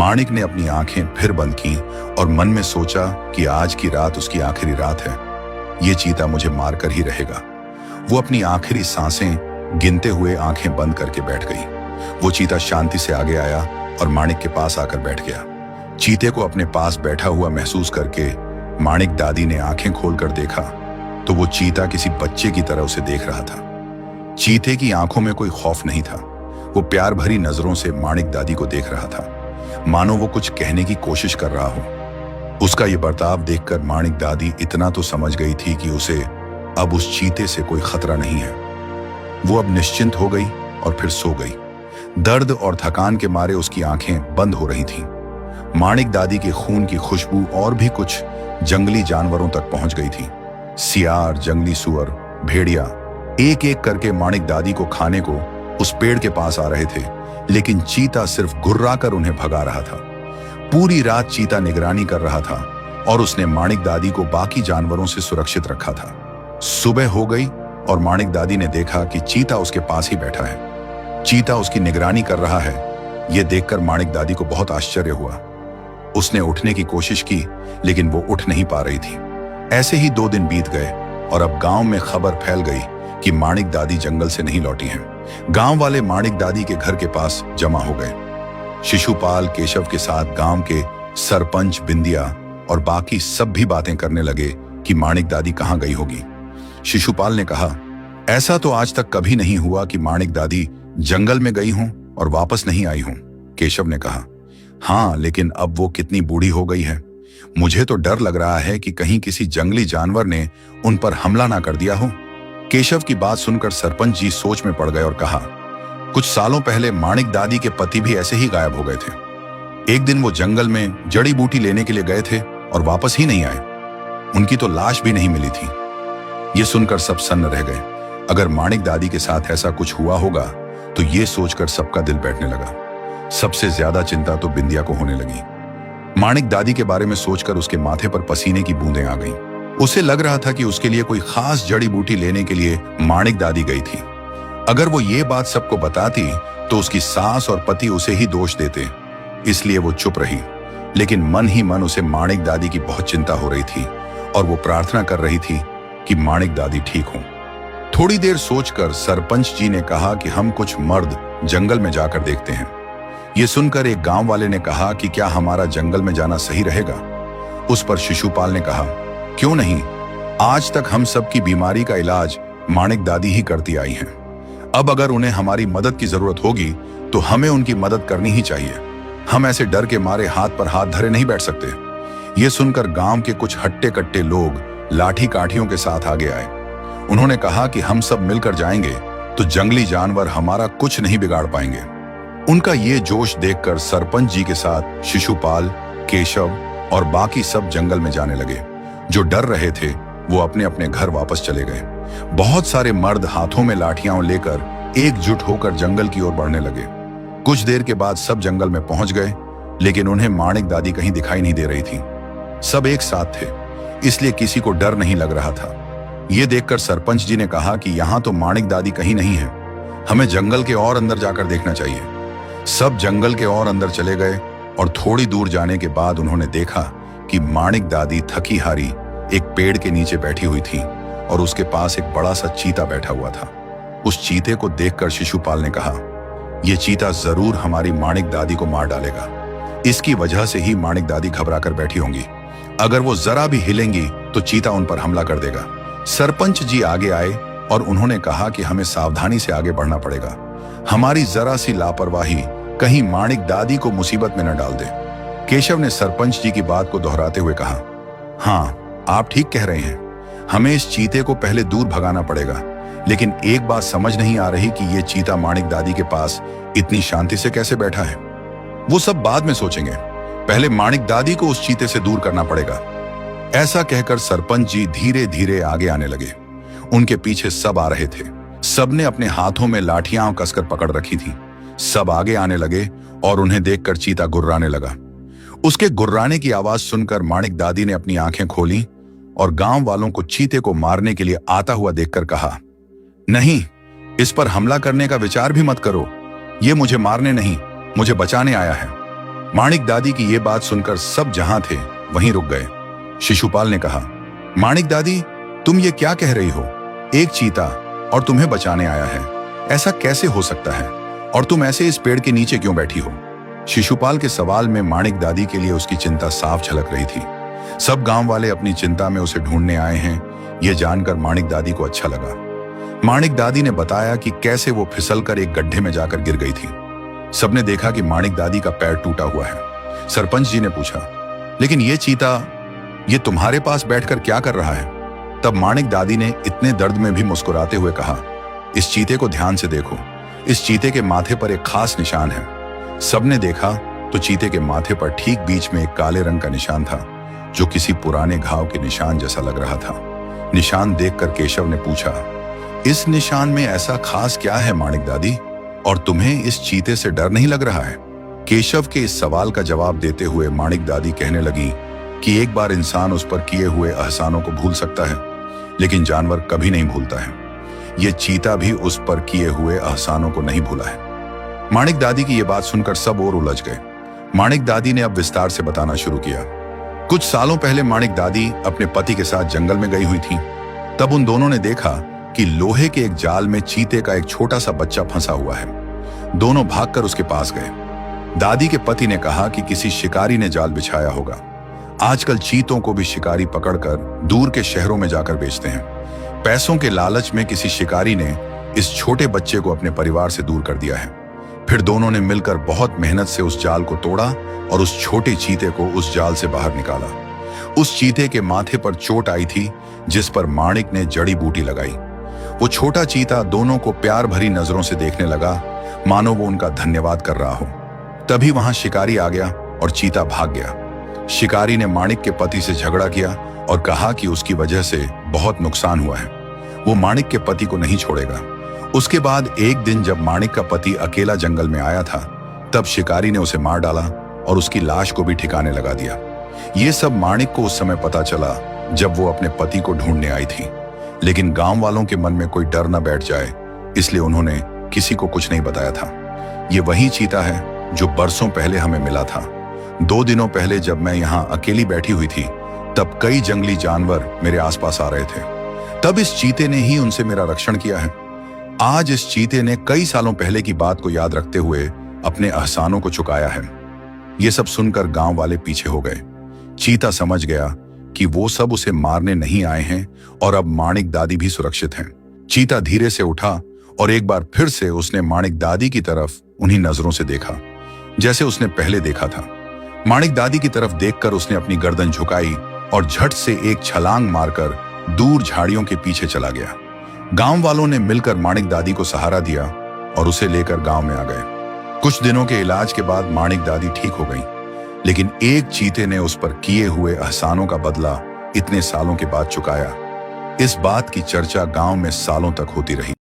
माणिक ने अपनी आंखें फिर बंद की और मन में सोचा कि आज की रात उसकी आखिरी रात है। ये चीता मुझे मारकर ही रहेगा। वो अपनी आखिरी सांसें गिनते हुए आंखें बंद करके बैठ गई। वो चीता शांति से आगे आया और माणिक के पास आकर बैठ गया। चीते को अपने पास बैठा हुआ महसूस करके माणिक दादी ने आंखें खोलकर देखा तो वो चीता किसी बच्चे की तरह उसे देख रहा था। चीते की आंखों में कोई खौफ नहीं था। वो प्यार भरी नजरों से माणिक दादी को देख रहा था, मानो वो कुछ कहने की कोशिश कर रहा हो। उसका ये बर्ताव देखकर माणिक दादी इतना तो समझ गई थी कि उसे अब उस चीते से कोई खतरा नहीं है। वो अब निश्चिंत हो गई और फिर सो गई। दर्द और थकान के मारे उसकी आंखें बंद हो रही थीं। माणिक दादी के खून की खुशबू और भी कुछ जंगली जानवरों तक पहुंच गई थी। सियार, जंगली सुअर, भेड़िया एक एक करके माणिक दादी को खाने को उस पेड़ के पास आ रहे थे, लेकिन चीता सिर्फ घुर्राकर उन्हें भगा रहा था। पूरी रात चीता निगरानी कर रहा था और उसने माणिक दादी को बाकी जानवरों से सुरक्षित रखा था। सुबह हो गई और माणिक दादी ने देखा कि चीता उसके पास ही बैठा है। चीता उसकी निगरानी कर रहा है। यह देखकर माणिक दादी को बहुत आश्चर्य हुआ। उसने उठने की कोशिश की, लेकिन वो उठ नहीं पा रही थी। ऐसे ही 2 दिन बीत गए और अब गांव में खबर फैल गई कि माणिक दादी जंगल से नहीं लौटी हैं। गांव वाले माणिक दादी के घर के पास जमा हो गए। शिशुपाल केशव के साथ गांव के सरपंच, बिंदिया और बाकी सब भी बातें करने लगे कि माणिक दादी कहां गई होगी। शिशुपाल ने कहा, ऐसा तो आज तक कभी नहीं हुआ कि माणिक दादी जंगल में गई हों और वापस नहीं आई हों। केशव ने कहा, हाँ, लेकिन अब वो कितनी बूढ़ी हो गई है। मुझे तो डर लग रहा है कि कहीं किसी जंगली जानवर ने उन पर हमला ना कर दिया हो। केशव की बात सुनकर सरपंच जी सोच में पड़ गए और कहा, कुछ सालों पहले माणिक दादी के पति भी ऐसे ही गायब हो गए थे। एक दिन वो जंगल में जड़ी बूटी लेने के लिए गए थे और वापस ही नहीं आए। उनकी तो लाश भी नहीं मिली थी। ये सुनकर सब सन्न रह गए। अगर माणिक दादी के साथ ऐसा कुछ हुआ होगा तो ये सोचकर सबका दिल बैठने लगा। सबसे ज्यादा चिंता तो बिंदिया को होने लगी। माणिक दादी के बारे में सोचकर उसके माथे पर पसीने की बूंदें आ गईं। उसे लग रहा था कि उसके लिए कोई खास जड़ी बूटी लेने के लिए माणिक दादी गई थी। अगर वो ये बात सबको बताती तो उसकी सास और पति उसे ही दोष देते, इसलिए वो चुप रही। लेकिन मन ही मन उसे माणिक दादी की बहुत चिंता हो रही थी और वो प्रार्थना कर रही थी कि माणिक दादी ठीक हों। थोड़ी देर सोचकर सरपंच जी ने कहा कि हम कुछ मर्द जंगल में जाकर देखते हैं। ये सुनकर एक गांव वाले ने कहा कि क्या हमारा जंगल में जाना सही रहेगा। उस पर शिशुपाल ने कहा, क्यों नहीं, आज तक हम सब की बीमारी का इलाज माणिक दादी ही करती आई हैं। अब अगर उन्हें हमारी मदद की जरूरत होगी तो हमें उनकी मदद करनी ही चाहिए। हम ऐसे डर के मारे हाथ पर हाथ धरे नहीं बैठ सकते। ये सुनकर गांव के कुछ हट्टे कट्टे लोग लाठी काठियों के साथ आगे आए। उन्होंने कहा कि हम सब मिलकर जाएंगे तो जंगली जानवर हमारा कुछ नहीं बिगाड़ पाएंगे। उनका ये जोश देखकर सरपंच जी के साथ शिशुपाल, केशव और बाकी सब जंगल में जाने लगे। जो डर रहे थे वो अपने अपने घर वापस चले गए। बहुत सारे मर्द हाथों में लाठियां लेकर एकजुट होकर जंगल की ओर बढ़ने लगे। कुछ देर के बाद सब जंगल में पहुंच गए, लेकिन उन्हें माणिक दादी कहीं दिखाई नहीं दे रही थी। सब एक साथ थे, इसलिए किसी को डर नहीं लग रहा था। यह देखकर सरपंच जी ने कहा कि यहां तो माणिक दादी कहीं नहीं है, हमें जंगल के और अंदर जाकर देखना चाहिए। सब जंगल के और अंदर चले गए और थोड़ी दूर जाने के बाद उन्होंने देखा कि माणिक दादी थकी हारी एक पेड़ के नीचे बैठी हुई थी और उसके पास एक बड़ा सा चीता बैठा हुआ था। उस चीते को देखकर शिशुपाल ने कहा, यह चीता जरूर हमारी माणिक दादी को मार डालेगा। इसकी वजह से ही माणिक दादी घबरा कर बैठी होंगी। अगर वो जरा भी हिलेंगी तो चीता उन पर हमला कर देगा। सरपंच जी आगे आए और उन्होंने कहा कि हमें सावधानी से आगे बढ़ना पड़ेगा। हमारी जरा सी लापरवाही कहीं माणिक दादी को मुसीबत में न डाल दे। केशव ने सरपंच जी की बात को दोहराते हुए कहा, हाँ, आप ठीक कह रहे हैं। हमें इस चीते को पहले दूर भगाना पड़ेगा, लेकिन एक बात समझ नहीं आ रही कि यह चीता माणिक दादी के पास इतनी शांति से कैसे बैठा है। वो सब बाद में सोचेंगे, पहले माणिक दादी को उस चीते से दूर करना पड़ेगा। ऐसा कहकर सरपंच जी धीरे धीरे आगे आने लगे। उनके पीछे सब आ रहे थे। सबने अपने हाथों में लाठियां कसकर पकड़ रखी थी। सब आगे आने लगे और उन्हें देखकर चीता गुर्राने लगा। उसके गुर्राने की आवाज सुनकर माणिक दादी ने अपनी आंखें खोली और गांव वालों को चीते को मारने के लिए आता हुआ देखकर कहा, नहीं, इस पर हमला करने का विचार भी मत करो। ये मुझे मारने नहीं, मुझे बचाने आया है। माणिक दादी की ये बात सुनकर सब जहां थे वहीं रुक गए। शिशुपाल ने कहा, माणिक दादी, तुम ये क्या कह रही हो? एक चीता और तुम्हें बचाने आया है, ऐसा कैसे हो सकता है? और तुम ऐसे इस पेड़ के नीचे क्यों बैठी हो? शिशुपाल के सवाल में माणिक दादी के लिए उसकी चिंता साफ झलक रही थी। सब गांव वाले अपनी चिंता में उसे ढूंढने आए हैं, यह जानकर माणिक दादी को अच्छा लगा। माणिक दादी ने बताया कि कैसे वो फिसलकर एक गड्ढे में जाकर गिर गई थी। सबने देखा कि माणिक दादी का पैर टूटा हुआ है। सरपंच जी ने पूछा, लेकिन ये चीता ये तुम्हारे पास बैठकर क्या कर रहा है? तब माणिक दादी ने इतने दर्द में भी मुस्कुराते हुए कहा, इस चीते को ध्यान से देखो, इस चीते के माथे पर एक खास निशान है। सबने देखा तो चीते के माथे पर ठीक बीच में एक काले रंग का निशान था, जो किसी पुराने घाव के निशान जैसा लग रहा था। निशान देखकर केशव ने पूछा, इस निशान में ऐसा खास क्या है माणिक दादी, और तुम्हें इस चीते से डर नहीं लग रहा है? केशव के इस सवाल का जवाब देते हुए माणिक दादी कहने लगी कि एक बार इंसान उस पर किए हुए एहसानों को भूल सकता है, लेकिन जानवर कभी नहीं भूलता है। यह चीता भी उस पर किए हुए एहसानों को नहीं भूला है। माणिक दादी की यह बात सुनकर सब और उलझ गए। माणिक दादी ने अब विस्तार से बताना शुरू किया। कुछ सालों पहले माणिक दादी अपने पति के साथ जंगल में गई हुई थी। तब उन दोनों ने देखा कि लोहे के एक जाल में चीते का एक छोटा सा बच्चा फंसा हुआ है। दोनों भागकर उसके पास गए। दादी के पति ने कहा कि किसी शिकारी ने जाल बिछाया होगा। आजकल चीतों को भी शिकारी पकड़कर दूर के शहरों में जाकर बेचते हैं। पैसों के लालच में किसी शिकारी ने इस छोटे बच्चे को अपने परिवार से दूर कर दिया है। फिर दोनों ने मिलकर बहुत मेहनत से उस जाल को तोड़ा और उस छोटे चीते को उस जाल से बाहर निकाला। उस चीते के माथे पर चोट आई थी, जिस पर माणिक ने जड़ी बूटी लगाई। वो छोटा चीता दोनों को प्यार भरी नजरों से देखने लगा, मानो वो उनका धन्यवाद कर रहा हो। तभी वहां शिकारी आ गया और चीता भाग गया। शिकारी ने माणिक के पति से झगड़ा किया और कहा कि उसकी वजह से बहुत नुकसान हुआ है, वो माणिक के पति को नहीं छोड़ेगा। उसके बाद एक दिन जब माणिक का पति अकेला जंगल में आया था, तब शिकारी ने उसे मार डाला और उसकी लाश को भी ठिकाने लगा दिया। ये सब माणिक को उस समय पता चला जब वो अपने पति को ढूंढने आई थी, लेकिन गांव वालों के मन में कोई डर न बैठ जाए, इसलिए उन्होंने किसी को कुछ नहीं बताया था। ये वही चीता है जो बरसों पहले हमें मिला था। 2 दिनों पहले जब मैं यहाँ अकेली बैठी हुई थी, तब कई जंगली जानवर मेरे आसपास आ रहे थे। तब इस चीते ने ही उनसे मेरा रक्षण किया है। आज इस चीते ने कई सालों पहले की बात को याद रखते हुए अपने एहसानों को चुकाया है। ये सब सुनकर गांव वाले पीछे हो गए। चीता समझ गया कि वो सब उसे मारने नहीं आए हैं और अब माणिक दादी भी सुरक्षित हैं। चीता धीरे से उठा और एक बार फिर से उसने माणिक दादी की तरफ उन्हीं नजरों से देखा जैसे उसने पहले देखा था। माणिक दादी की तरफ देखकर उसने अपनी गर्दन झुकाई और झट से एक छलांग मारकर दूर झाड़ियों के पीछे चला गया। गांव वालों ने मिलकर माणिक दादी को सहारा दिया और उसे लेकर गांव में आ गए। कुछ दिनों के इलाज के बाद माणिक दादी ठीक हो गई, लेकिन एक चीते ने उस पर किए हुए एहसानों का बदला इतने सालों के बाद चुकाया। इस बात की चर्चा गांव में सालों तक होती रही।